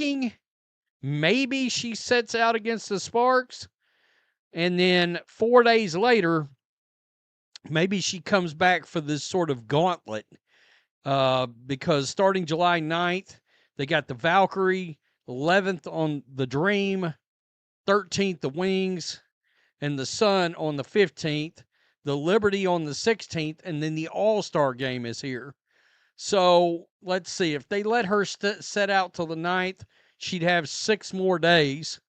thinking maybe she sets out against the Sparks, and then 4 days later, maybe she comes back for this sort of gauntlet, because starting July 9th, they got the Valkyrie, 11th on the Dream, 13th the Wings, and the Sun on the 15th, the Liberty on the 16th, and then the All-Star game is here. So let's see. If they let her set out till the 9th, she'd have 6 more days.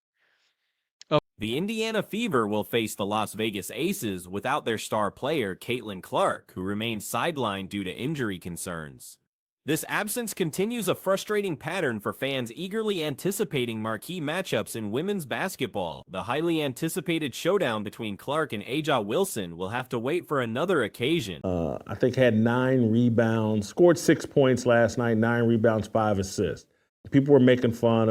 The Indiana Fever will face the Las Vegas Aces without their star player, Caitlin Clark, who remains sidelined due to injury concerns. This absence continues a frustrating pattern for fans eagerly anticipating marquee matchups in women's basketball. The highly anticipated showdown between Clark and Aja Wilson will have to wait for another occasion. I think had 9 rebounds, scored 6 points last night, 9 rebounds, 5 assists. People were making fun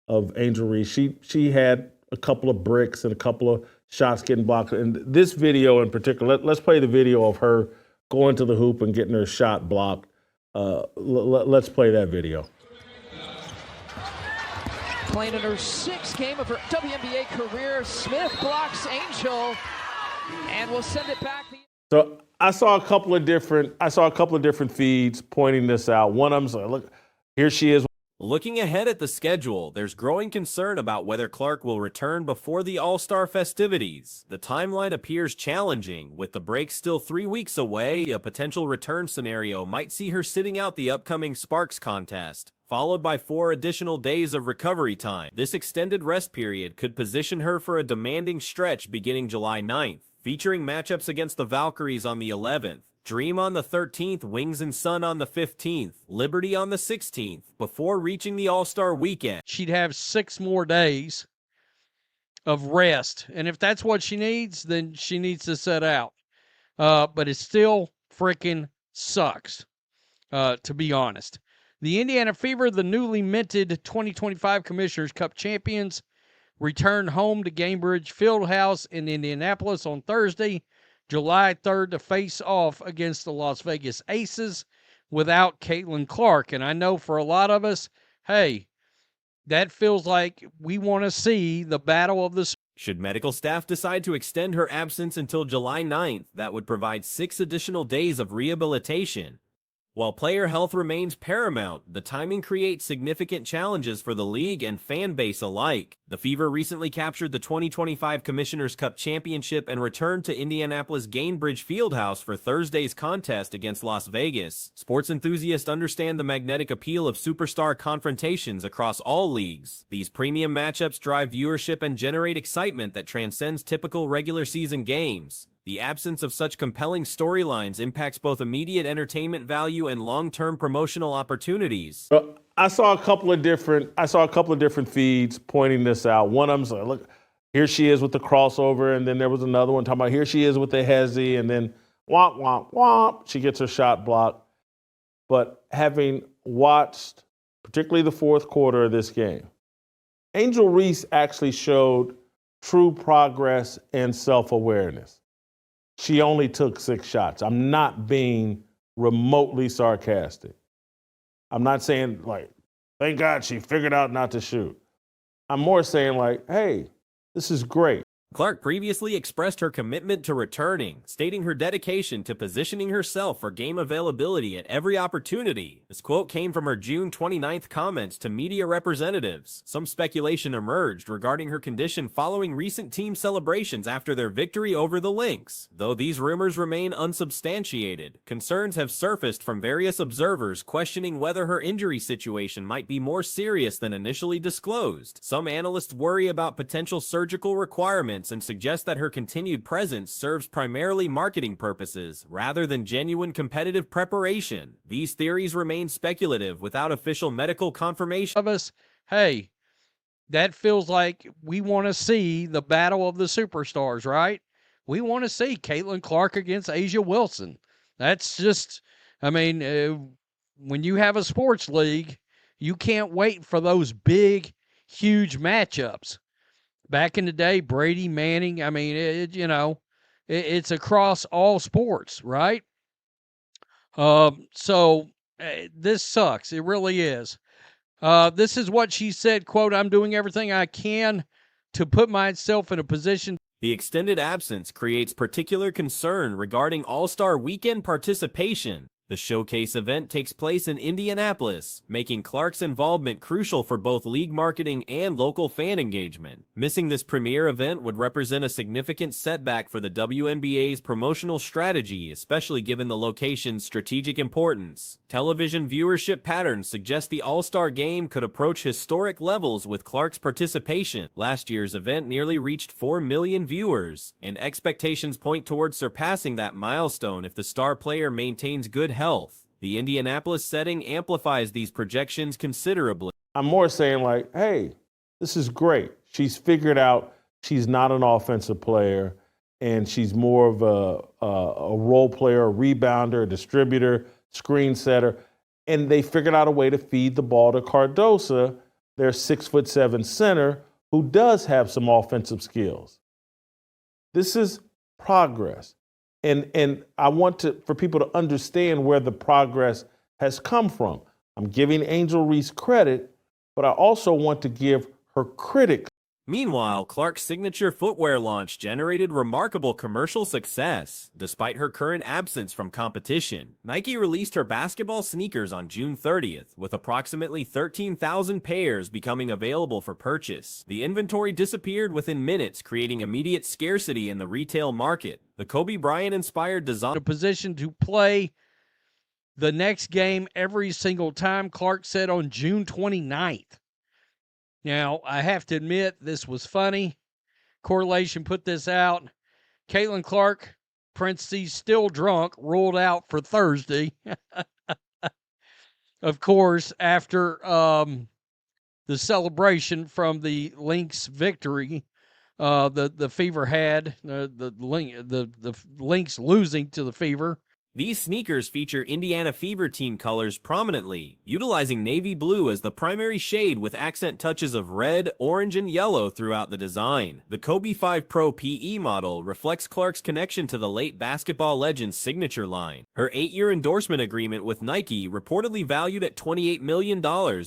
of Angel Reese. She had a couple of bricks and a couple of shots getting blocked. And this video in particular, let's play the video of her going to the hoop and getting her shot blocked. Let's play that video. Playing in her 6th game of her WNBA career, Smith blocks Angel and will send it back. So I saw a couple of different feeds pointing this out. One of them said, "Look, here she is." Looking ahead at the schedule, there's growing concern about whether Clark will return before the All-Star festivities. The timeline appears challenging. With the break still 3 weeks away, a potential return scenario might see her sitting out the upcoming Sparks contest, followed by 4 additional days of recovery time. This extended rest period could position her for a demanding stretch beginning July 9th, featuring matchups against the Valkyries on the 11th. Dream on the 13th, Wings and Sun on the 15th, Liberty on the 16th, before reaching the All-Star weekend. She'd have 6 more days of rest. And if that's what she needs, then she needs to set out. But it still freaking sucks, to be honest. The Indiana Fever, the newly minted 2025 Commissioners Cup champions, return home to Gainbridge Fieldhouse in Indianapolis on Thursday, July 3rd, to face off against the Las Vegas Aces without Caitlin Clark. And I know for a lot of us, hey, that feels like we want to see the battle of the... Should medical staff decide to extend her absence until July 9th, that would provide 6 additional days of rehabilitation. While player health remains paramount, the timing creates significant challenges for the league and fan base alike. The Fever recently captured the 2025 Commissioners Cup Championship and returned to Indianapolis Gainbridge Fieldhouse for Thursday's contest against Las Vegas. Sports enthusiasts understand the magnetic appeal of superstar confrontations across all leagues. These premium matchups drive viewership and generate excitement that transcends typical regular season games. The absence of such compelling storylines impacts both immediate entertainment value and long-term promotional opportunities. I saw a couple of different feeds pointing this out. One of them said, "Look, here she is with the crossover," and then there was another one talking about here she is with the hezzy, and then womp womp womp, she gets her shot blocked. But having watched particularly the 4th quarter of this game, Angel Reese actually showed true progress and self-awareness. She only took 6 shots. I'm not being remotely sarcastic. I'm not saying, like, thank God she figured out not to shoot. I'm more saying, like, hey, this is great. Clark previously expressed her commitment to returning, stating her dedication to positioning herself for game availability at every opportunity. This quote came from her June 29th comments to media representatives. Some speculation emerged regarding her condition following recent team celebrations after their victory over the Lynx. Though these rumors remain unsubstantiated, concerns have surfaced from various observers questioning whether her injury situation might be more serious than initially disclosed. Some analysts worry about potential surgical requirements and suggest that her continued presence serves primarily marketing purposes rather than genuine competitive preparation. These theories remain speculative without official medical confirmation. Of us, hey, that feels like we want to see the battle of the superstars, right? We want to see Caitlin Clark against Aja Wilson. That's just, I mean, when you have a sports league, you can't wait for those big, huge matchups. Back in the day, Brady, Manning, I mean, it's across all sports, right? So this sucks. It really is. This is what she said, quote, "I'm doing everything I can to put myself in a position." The extended absence creates particular concern regarding All-Star Weekend participation. The showcase event takes place in Indianapolis, making Clark's involvement crucial for both league marketing and local fan engagement. Missing this premier event would represent a significant setback for the WNBA's promotional strategy, especially given the location's strategic importance. Television viewership patterns suggest the All-Star Game could approach historic levels with Clark's participation. Last year's event nearly reached 4 million viewers, and expectations point towards surpassing that milestone if the star player maintains good health. The Indianapolis setting amplifies these projections considerably. I'm more saying like, hey, this is great. She's figured out she's not an offensive player, and she's more of a role player, a rebounder, a distributor, screen setter. And they figured out a way to feed the ball to Cardosa, their 6'7" center, who does have some offensive skills. This is progress. And I want for people to understand where the progress has come from. I'm giving Angel Reese credit, but I also want to give her critics. Meanwhile, Clark's signature footwear launch generated remarkable commercial success. Despite her current absence from competition, Nike released her basketball sneakers on June 30th, with approximately 13,000 pairs becoming available for purchase. The inventory disappeared within minutes, creating immediate scarcity in the retail market. The Kobe Bryant-inspired design A position to play the next game every single time, Clark said on June 29th. Now, I have to admit, this was funny. Correlation put this out. Caitlin Clark, parentheses, still drunk, ruled out for Thursday. Of course, after the celebration from the Lynx victory, the Fever had, the Lynx losing to the Fever. These sneakers feature Indiana Fever team colors prominently, utilizing navy blue as the primary shade with accent touches of red, orange, and yellow throughout the design. The Kobe 5 Pro PE model reflects Clark's connection to the late basketball legend's signature line. Her 8-year endorsement agreement with Nike, reportedly valued at $28 million,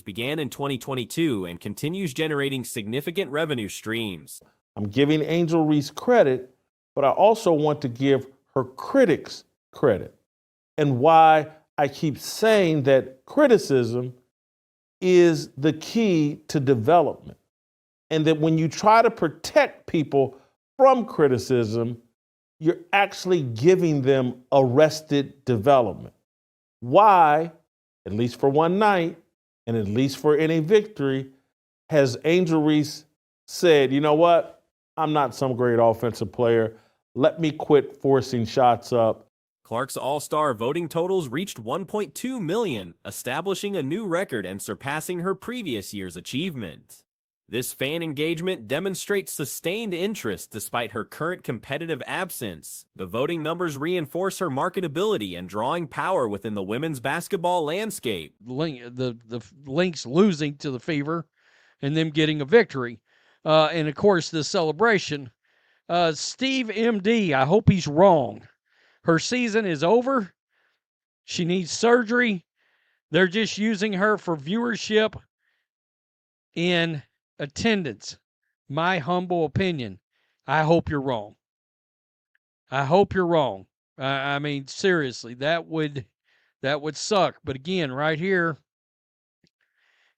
began in 2022 and continues generating significant revenue streams. I'm giving Angel Reese credit, but I also want to give her critics credit, and why I keep saying that criticism is the key to development, and that when you try to protect people from criticism, you're actually giving them arrested development. Why, at least for one night, and at least for any victory, has Angel Reese said, you know what, I'm not some great offensive player. Let me quit forcing shots up. Clark's All-Star voting totals reached 1.2 million, establishing a new record and surpassing her previous year's achievement. This fan engagement demonstrates sustained interest despite her current competitive absence. The voting numbers reinforce her marketability and drawing power within the women's basketball landscape. The Lynx losing to the Fever and them getting a victory. And, of course, the celebration. Steve MD, I hope he's wrong. Her season is over. She needs surgery. They're just using her for viewership and attendance. My humble opinion. I hope you're wrong. I hope you're wrong. I mean, seriously, that would suck. But again, right here,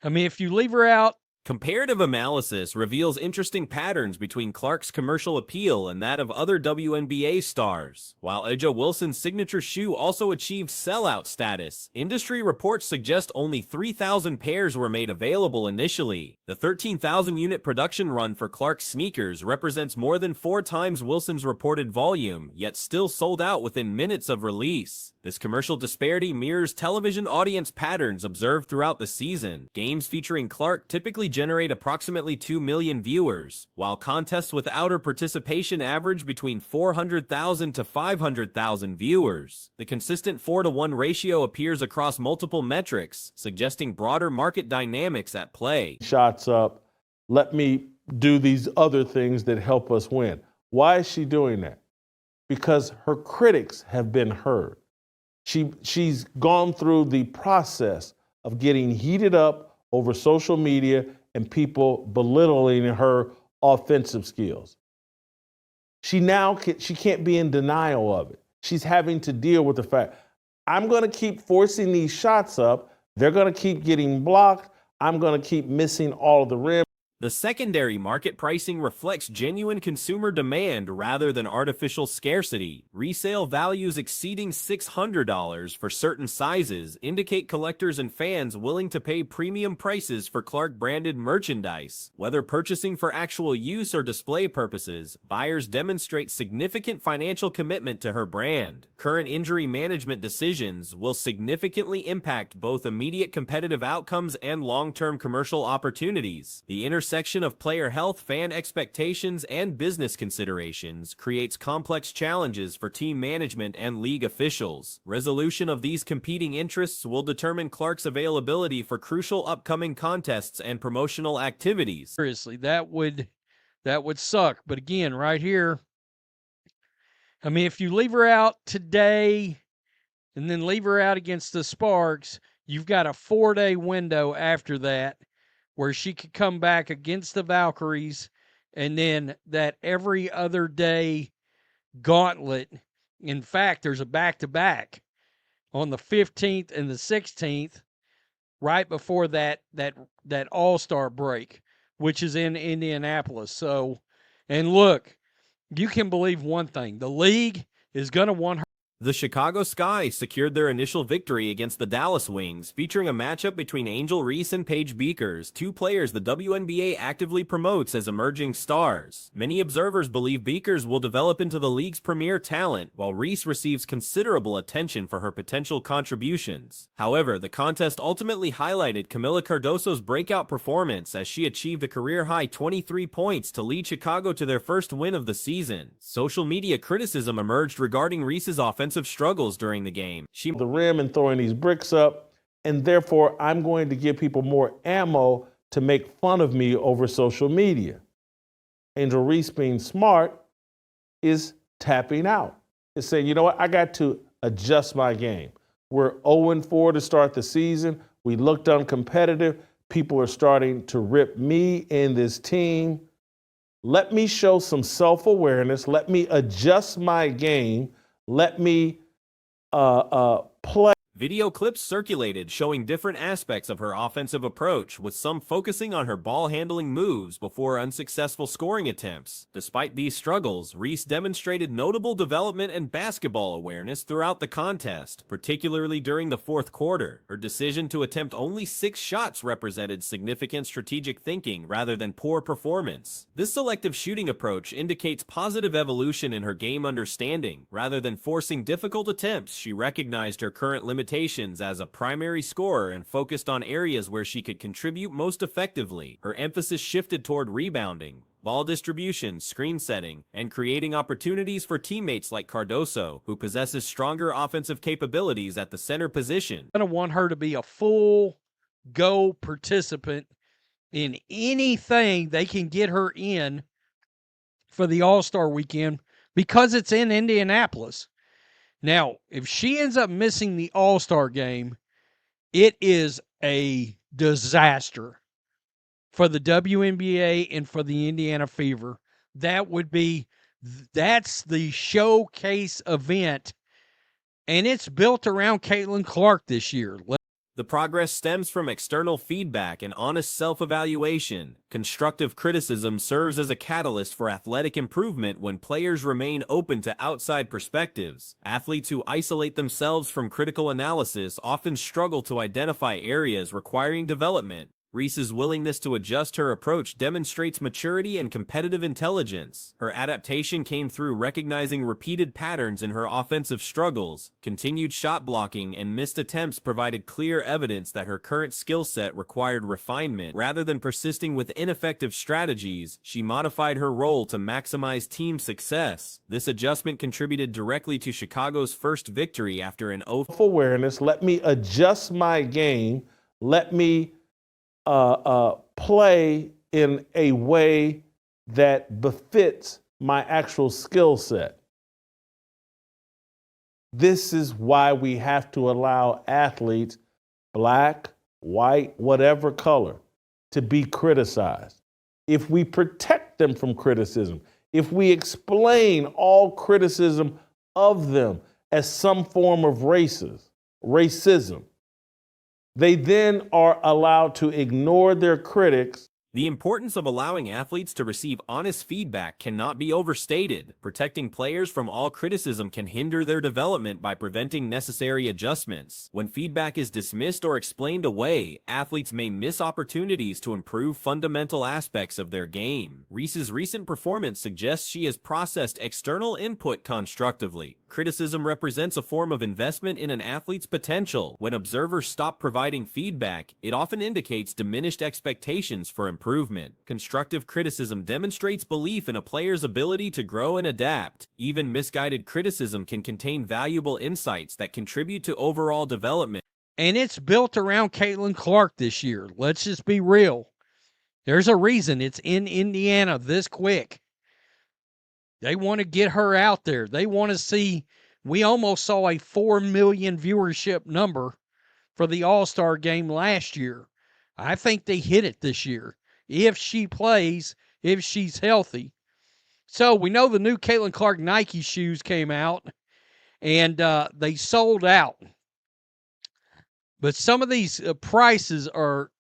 I mean, if you leave her out, comparative analysis reveals interesting patterns between Clark's commercial appeal and that of other WNBA stars. While A'ja Wilson's signature shoe also achieved sellout status, industry reports suggest only 3,000 pairs were made available initially. The 13,000-unit production run for Clark's sneakers represents more than 4 times Wilson's reported volume, yet still sold out within minutes of release. This commercial disparity mirrors television audience patterns observed throughout the season. Games featuring Clark typically generate approximately 2 million viewers, while contests without her participation average between 400,000 to 500,000 viewers. The consistent 4-to-1 ratio appears across multiple metrics, suggesting broader market dynamics at play. Shots up, let me do these other things that help us win. Why is she doing that? Because her critics have been heard. She's gone through the process of getting heated up over social media and people belittling her offensive skills. She can't be in denial of it. She's having to deal with the fact, I'm going to keep forcing these shots up. They're going to keep getting blocked. I'm going to keep missing all of the rim. The secondary market pricing reflects genuine consumer demand rather than artificial scarcity. Resale values exceeding $600 for certain sizes indicate collectors and fans willing to pay premium prices for Clark-branded merchandise. Whether purchasing for actual use or display purposes, buyers demonstrate significant financial commitment to her brand. Current injury management decisions will significantly impact both immediate competitive outcomes and long-term commercial opportunities. The intersection of player health, fan expectations, and business considerations creates complex challenges for team management and league officials. Resolution of these competing interests will determine Clark's availability for crucial upcoming contests and promotional activities. Seriously, that would suck. But again, right here, I mean, if you leave her out today and then leave her out against the Sparks, you've got a 4-day window after that where she could come back against the Valkyries, and then that every other day gauntlet. In fact, there's a back-to-back on the 15th and the 16th, right before that All-Star break, which is in Indianapolis. So, and look, you can believe one thing. The league is going to want her. The Chicago Sky secured their initial victory against the Dallas Wings, featuring a matchup between Angel Reese and Paige Beakers, two players the WNBA actively promotes as emerging stars. Many observers believe Beakers will develop into the league's premier talent, while Reese receives considerable attention for her potential contributions. However, the contest ultimately highlighted Camila Cardoso's breakout performance as she achieved a career-high 23 points to lead Chicago to their first win of the season. Social media criticism emerged regarding Reese's offensive struggles during the game. The rim and throwing these bricks up, and therefore I'm going to give people more ammo to make fun of me over social media. Angel Reese, being smart, is tapping out. Is saying, you know what, I got to adjust my game. We're 0-4 to start the season. We looked uncompetitive. People are starting to rip me and this team. Let me show some self-awareness. Let me adjust my game. Let me play. Video clips circulated showing different aspects of her offensive approach, with some focusing on her ball-handling moves before unsuccessful scoring attempts. Despite these struggles, Reese demonstrated notable development and basketball awareness throughout the contest, particularly during the fourth quarter. Her decision to attempt only 6 shots represented significant strategic thinking rather than poor performance. This selective shooting approach indicates positive evolution in her game understanding. Rather than forcing difficult attempts, she recognized her current limitations as a primary scorer and focused on areas where she could contribute most effectively. Her emphasis shifted toward rebounding, ball distribution, screen setting, and creating opportunities for teammates like Cardoso, who possesses stronger offensive capabilities at the center position. I'm going to want her to be a full go participant in anything they can get her in for the All-Star weekend because it's in Indianapolis. Now, if she ends up missing the All-Star game, it is a disaster for the WNBA and for the Indiana Fever. That's the showcase event, and it's built around Caitlin Clark this year. The progress stems from external feedback and honest self-evaluation. Constructive criticism serves as a catalyst for athletic improvement when players remain open to outside perspectives. Athletes who isolate themselves from critical analysis often struggle to identify areas requiring development. Reese's willingness to adjust her approach demonstrates maturity and competitive intelligence. Her adaptation came through recognizing repeated patterns in her offensive struggles. Continued shot blocking and missed attempts provided clear evidence that her current skill set required refinement. Rather than persisting with ineffective strategies, she modified her role to maximize team success. This adjustment contributed directly to Chicago's first victory after an awareness. Let me adjust my game. Let me play in a way that befits my actual skill set. This is why we have to allow athletes, black, white, whatever color, to be criticized. If we protect them from criticism, if we explain all criticism of them as some form of racism, they then are allowed to ignore their critics. The importance of allowing athletes to receive honest feedback cannot be overstated. Protecting players from all criticism can hinder their development by preventing necessary adjustments. When feedback is dismissed or explained away, athletes may miss opportunities to improve fundamental aspects of their game. Reese's recent performance suggests she has processed external input constructively. Criticism represents a form of investment in an athlete's potential. When observers stop providing feedback, it often indicates diminished expectations for improvement. Constructive criticism demonstrates belief in a player's ability to grow and adapt. Even misguided criticism can contain valuable insights that contribute to overall development. And it's built around Caitlin Clark this year. Let's just be real. There's a reason it's in Indiana this quick. They want to get her out there. They want to see. We almost saw a 4 million viewership number for the All-Star game last year. I think they hit it this year. If she plays, if she's healthy. So we know the new Caitlin Clark Nike shoes came out, and they sold out. But some of these prices are...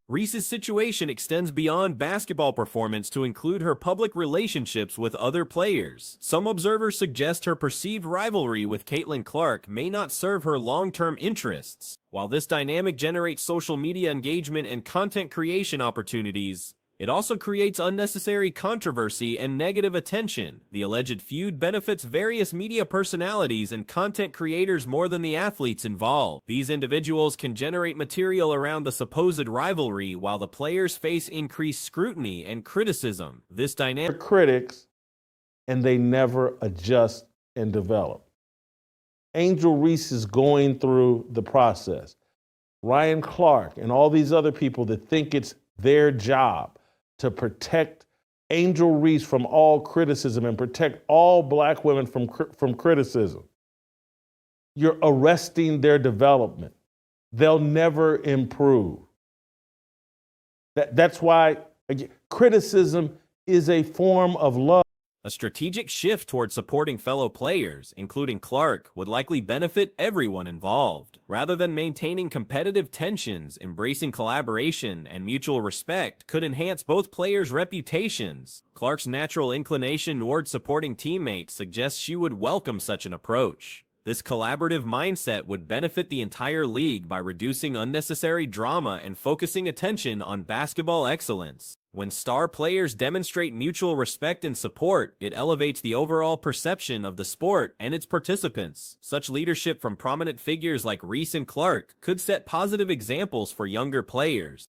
Reese's situation extends beyond basketball performance to include her public relationships with other players. Some observers suggest her perceived rivalry with Caitlin Clark may not serve her long-term interests. While this dynamic generates social media engagement and content creation opportunities, it also creates unnecessary controversy and negative attention. The alleged feud benefits various media personalities and content creators more than the athletes involved. These individuals can generate material around the supposed rivalry while the players face increased scrutiny and criticism. This dynamic Critics, and they never adjust and develop. Angel Reese is going through the process. Ryan Clark and all these other people that think it's their job to protect Angel Reese from all criticism and protect all black women from criticism. You're arresting their development. They'll never improve. That's why, again, criticism is a form of love. A strategic shift toward supporting fellow players, including Clark, would likely benefit everyone involved. Rather than maintaining competitive tensions, embracing collaboration and mutual respect could enhance both players' reputations. Clark's natural inclination toward supporting teammates suggests she would welcome such an approach. This collaborative mindset would benefit the entire league by reducing unnecessary drama and focusing attention on basketball excellence. When star players demonstrate mutual respect and support, it elevates the overall perception of the sport and its participants. Such leadership from prominent figures like Reese and Clark could set positive examples for younger players.